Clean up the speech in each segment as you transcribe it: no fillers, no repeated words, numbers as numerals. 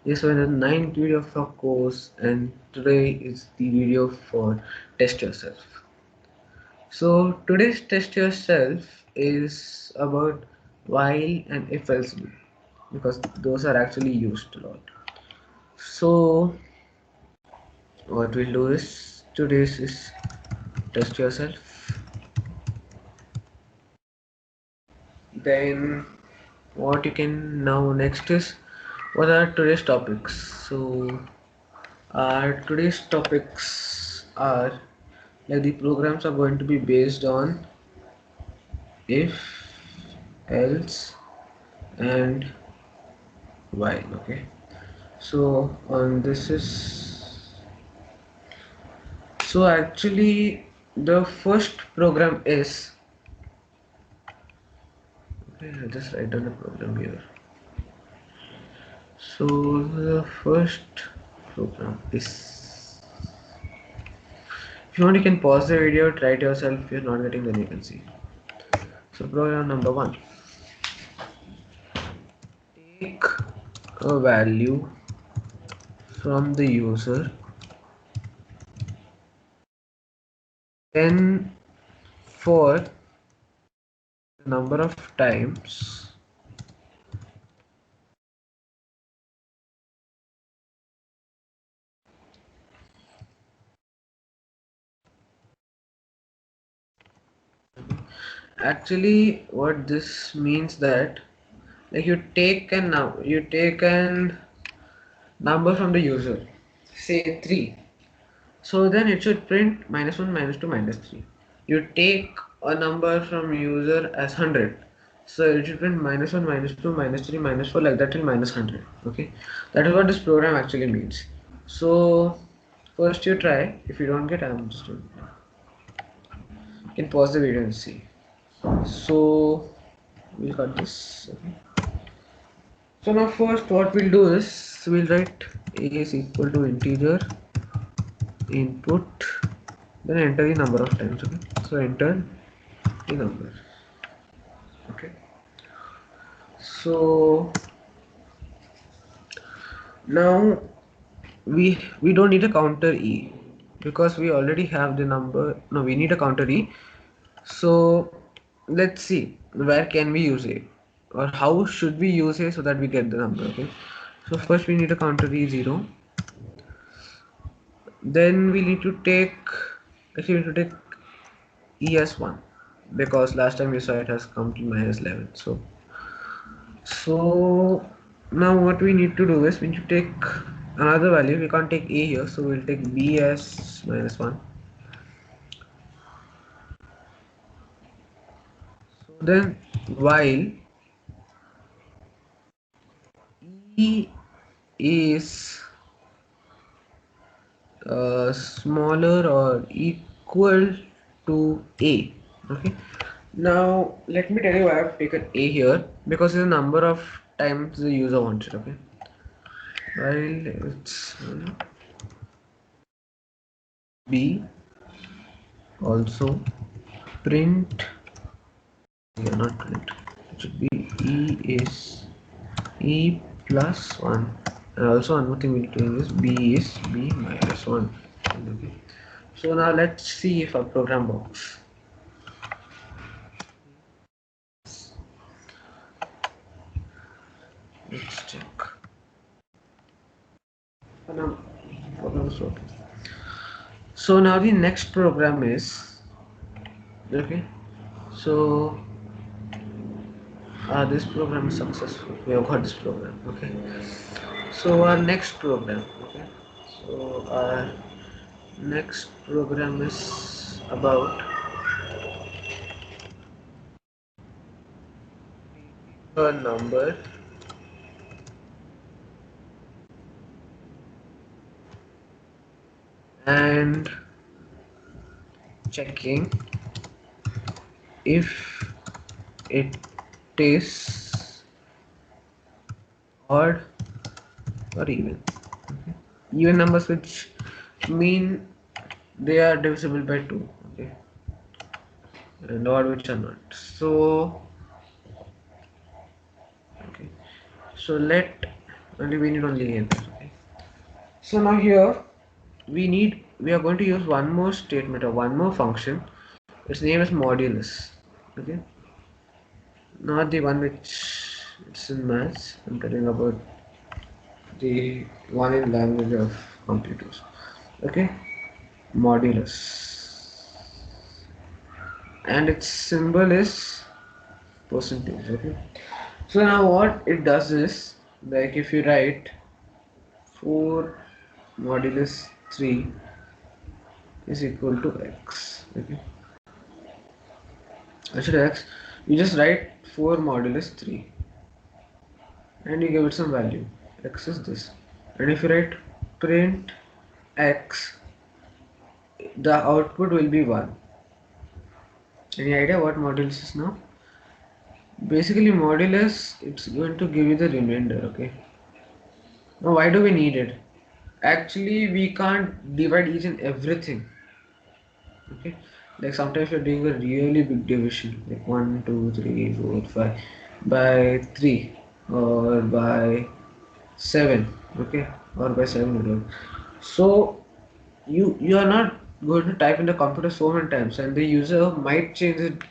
This was the ninth video of our course, and today is the video for test yourself. So today's test yourself is about while and if else do, because those are actually used a lot. So what we'll do is today's is test yourself. Then what you can now next is what are today's topics. So our today's topics are like the programs are going to be based on if, else, and while. Okay, so this is so actually the first program is okay. I'll just write down the program here. So the first program is, if you want you can pause the video, try it yourself. If you're not getting, then you can see. So program number one, take a value from the user, then for the number of times actually what this means that like you take an number from the user, say 3, so then it should print -1 -2 -3. You take a number from user as 100, so it should print -1 -2 -3 -4 like that till -100. Okay, that is what this program actually means. So first you try. If you don't get, I'm just doing it. You can pause the video and see. So we'll cut this. Okay. So now first what we'll do is we'll write a is equal to integer input, then enter the number of times. Okay, so enter the number. Okay, so now we don't need a counter e because we already have the number. No, we need a counter e. So let's see where can we use a, or how should we use a so that we get the number. Okay, so first we need a counter e0. Then we need to take, actually we need to take es1 because last time we saw it has come to -11. So now what we need to do is we need to take another value. We can't take a here, so we'll take b as -1. So then while e is smaller or equal to a. Okay, now let me tell you why I've taken a here, because it's the number of times the user wants it. Okay, while it's b also print, yeah, not print, it should be e is e plus 1, and also one more thing we need to do is b is b minus 1. Okay, so now let's see if our program works. Let's check. Now, so now the next program is okay. So this program is successful. We have got this program. Okay. So our next program. Okay. So our next program is about a number and checking if it is odd or even. Okay. Even numbers which mean they are divisible by 2. Okay, and odd which are not. So okay, so let only we need only enter. Okay. So now here we are going to use one more statement or one more function. Its name is modulus. Okay, not the one which it's in maths. I'm telling about the one in language of computers. Okay, modulus, and its symbol is percentage. Okay, so now what it does is, like, if you write 4 modulus 3 is equal to x. Okay, actually x, you just write 4 modulus 3 and you give it some value. X is this, and if you write print x, the output will be 1. Any idea what modulus is now? Basically modulus, it's going to give you the remainder. Okay, now why do we need it? Actually we can't divide each and everything. Okay, like sometimes you're doing a really big division like 1 2 3 4 5 by 3 or by 7. Okay, or by 7 whatever. So you are not going to type in the computer so many times, and the user might change it.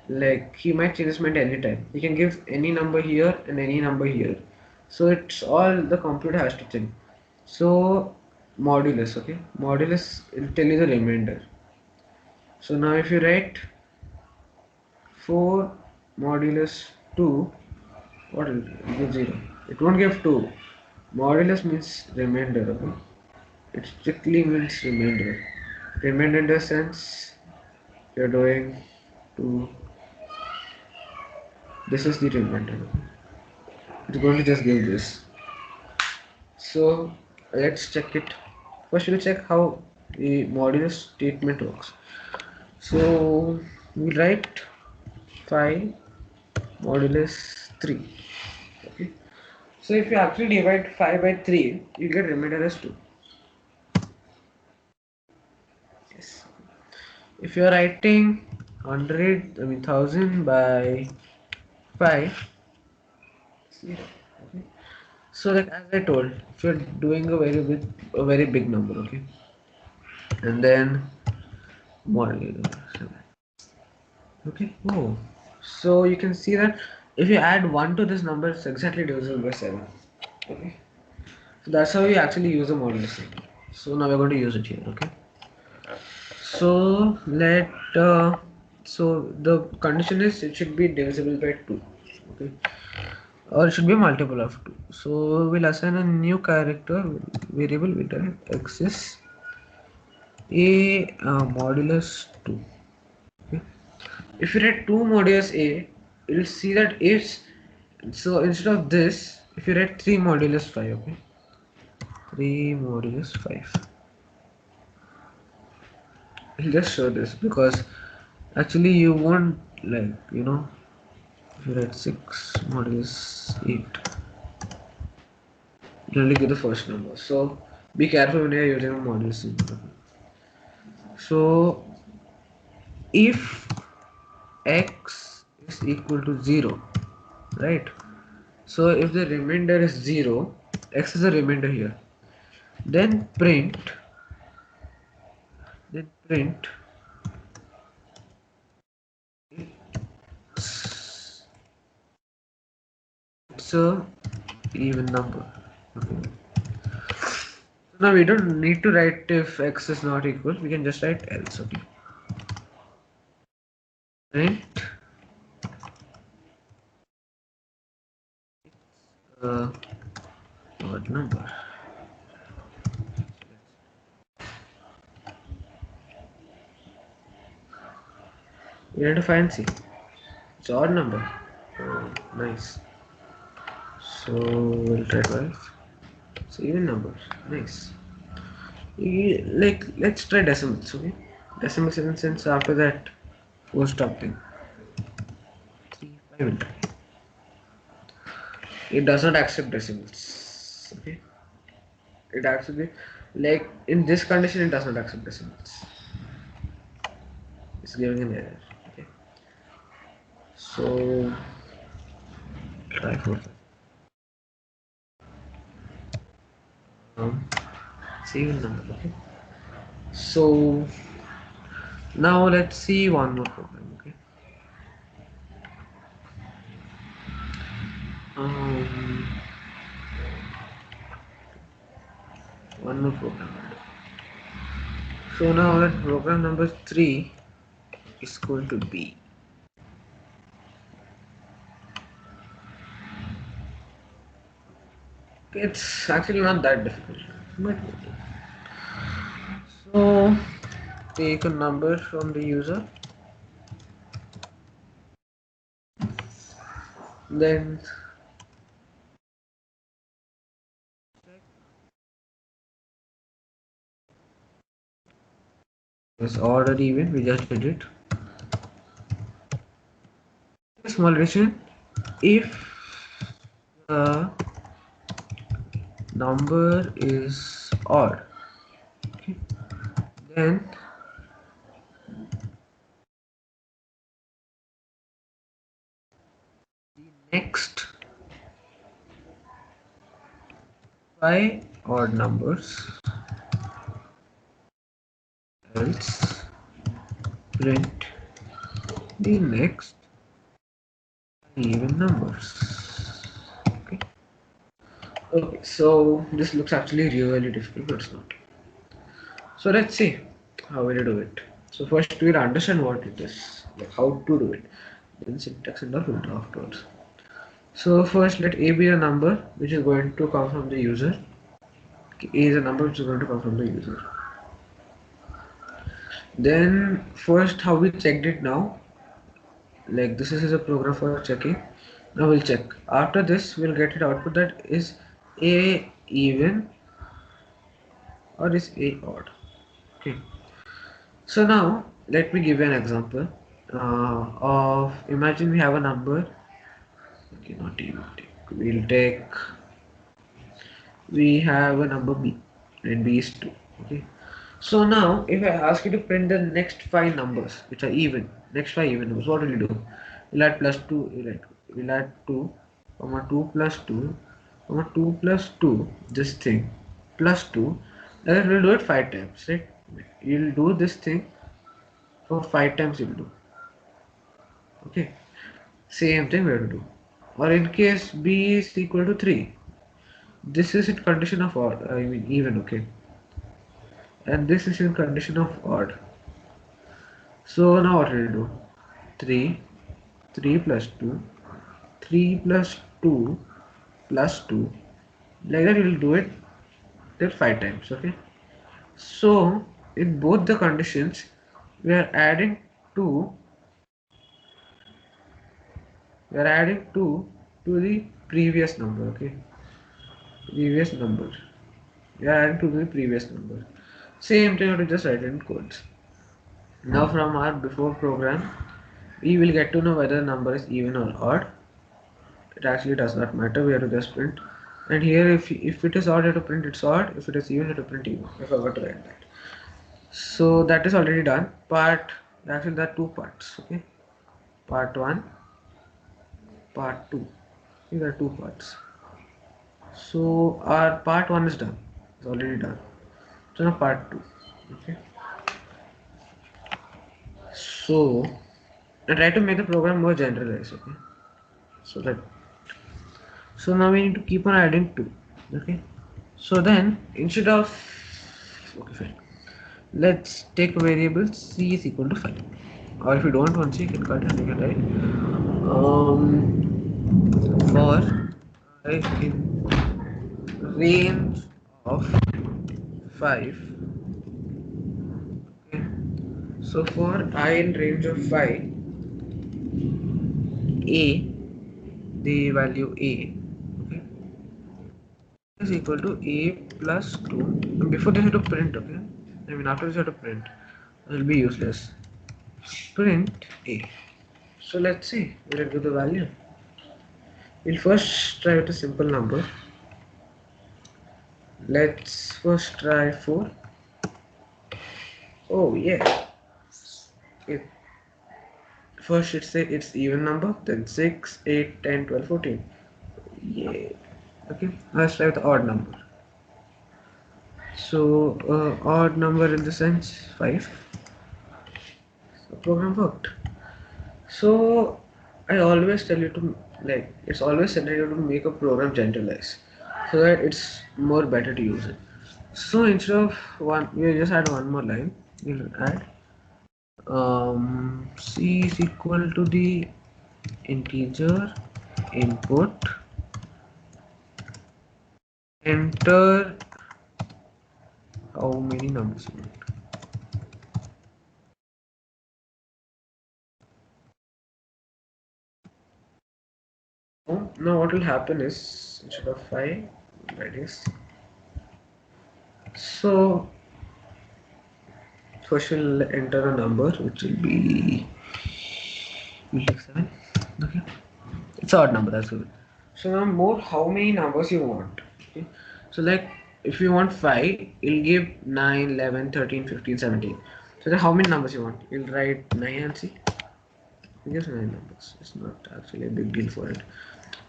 Like he might change his mind anytime. He can give any number here and any number here, so it's all the computer has to think. So modulus, okay, modulus will tell you the remainder. So now if you write 4 modulus 2, what will it give? 0. It won't give 2. Modulus means remainder. Okay, it strictly means remainder. Remainder in the sense you're doing to, this is the remainder. It's going to just give this. So let's check it. First we'll check how the modulus statement works. So we write 5 modulus 3. Okay. So if you actually divide 5 by 3, you get remainder as 2. Yes. If you are writing 1000 by 5, 0. Okay. So like as I told, if you're doing a very big number, okay, and then model, okay, oh, so you can see that if you add 1 to this number, it's exactly divisible by 7. Okay, so that's how we actually use a modulus thing. So now we're going to use it here. Okay, so so the condition is it should be divisible by 2. Okay, or it should be a multiple of 2. So we'll assign a new character variable with x is a modulus 2. Okay, if you write 2 modulus a, you'll see that it's, so instead of this, if you write 3 modulus 5. Okay, 3 modulus 5, I'll just show this because actually you won't, like, if you write 6 modulus 8, you only get the first number. So be careful when you're using a modulus symbol. So if x is equal to 0, right? So if the remainder is 0, x is a remainder here, then print it's a even number. Okay, so now we don't need to write if x is not equal, we can just write else. Okay, print uh, odd number. You need to fancy, it's odd number. Oh, nice. So we'll try 12. So even numbers, nice. Like let's try decimals. Okay, decimals in the sense after that full stop thing. 3 5 will try. It does not accept decimals. Okay, it actually, like in this condition, it does not accept decimals. It's giving an error. Okay, so try 4 5. it's even number. Okay. So now let's see one more program. Okay. Um, one more program. So now that program number 3 is going to be it's actually not that difficult. But so take a number from the user, then it's odd or even, we just did it. Small addition, if the number is odd, okay, then next 5 odd numbers, else print the next even numbers. Okay. Okay, so this looks actually really difficult, but it's not. So let's see how will you do it. So first we'll understand what it is, like how to do it. Then syntax and all will do afterwards. So first let A be a number which is going to come from the user. A is a number which is going to come from the user. Then first how we checked it now, like this is a program for checking. Now we'll check. After this we'll get it output that is A even or is A odd. Okay. So now let me give you an example of imagine we have a number. Okay, not even take. We'll take we have a number B and B is 2. Okay. So now if I ask you to print the next 5 numbers which are even, next 5 even numbers, what will you do? We'll add plus 2, we'll add 2, comma 2 plus 2, comma 2 plus 2, this thing, plus 2, and then we'll do it 5 times, right? You'll do this thing for 5 times you'll do. Okay. Same thing we have to do. Or in case B is equal to 3, this is in condition of odd, I mean even, okay. And this is in condition of odd. So now what will you do? 3, 3 plus 2, 3 plus 2 plus 2. Like that you will do it till 5 times, okay. So in both the conditions we are adding 2, we are adding 2 to the previous number, okay. Previous number. We are adding 2 to the previous number. Same thing to just write it in codes. Now from our before program, we will get to know whether the number is even or odd. It actually does not matter, we have to just print. And here if it is odd, you have to print it's odd. If it is even, you have to print even. I forgot to write that. So that is already done. Actually there are 2 parts, okay. Part 1, part 2. These are 2 parts. So our part 1 is done. It's already done. So now part 2. Okay. So I try to make the program more generalized, okay. So that so now we need to keep on adding 2, okay. So then instead of okay fine, let's take a variable c is equal to 5, or if you don't want c you can cut and you can write for in range of 5, okay. So for I in range of 5, a, the value a, okay, is equal to a plus 2, and before this you have to print, okay. I mean after this you have to print, it will be useless. Print a. So let's see, will it give the value? We'll first try with a simple number. Let's first try 4. Oh yeah, it first it say it's even number, then 6, 8, 10, 12, 14. Yeah. Okay, let's try with the odd number. So odd number in the sense 5. So program worked. So I always tell you to, like, it's always said that you have to make a program generalized so that it's more better to use it. So instead of one, you just add one more line. You'll add c is equal to the integer input, enter how many numbers you want. Now what will happen is instead of 5, that is, so first we'll enter a number which will be, we'll take 7. Okay, it's odd number, that's good. So now more how many numbers you want. Okay, so like if you want 5, it'll give 9, 11, 13, 15, 17. So then how many numbers you want, you'll write 9 and see. Just 9 numbers, it's not actually a big deal for it.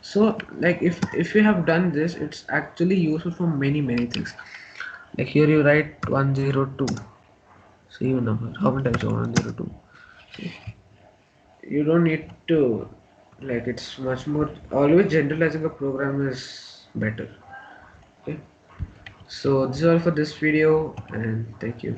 So like if you have done this, it's actually useful for many things. Like here you write 102, see your number, how many times you want 102. See, you don't need to, like, it's much more, always generalizing a program is better. Okay, so this is all for this video, and thank you.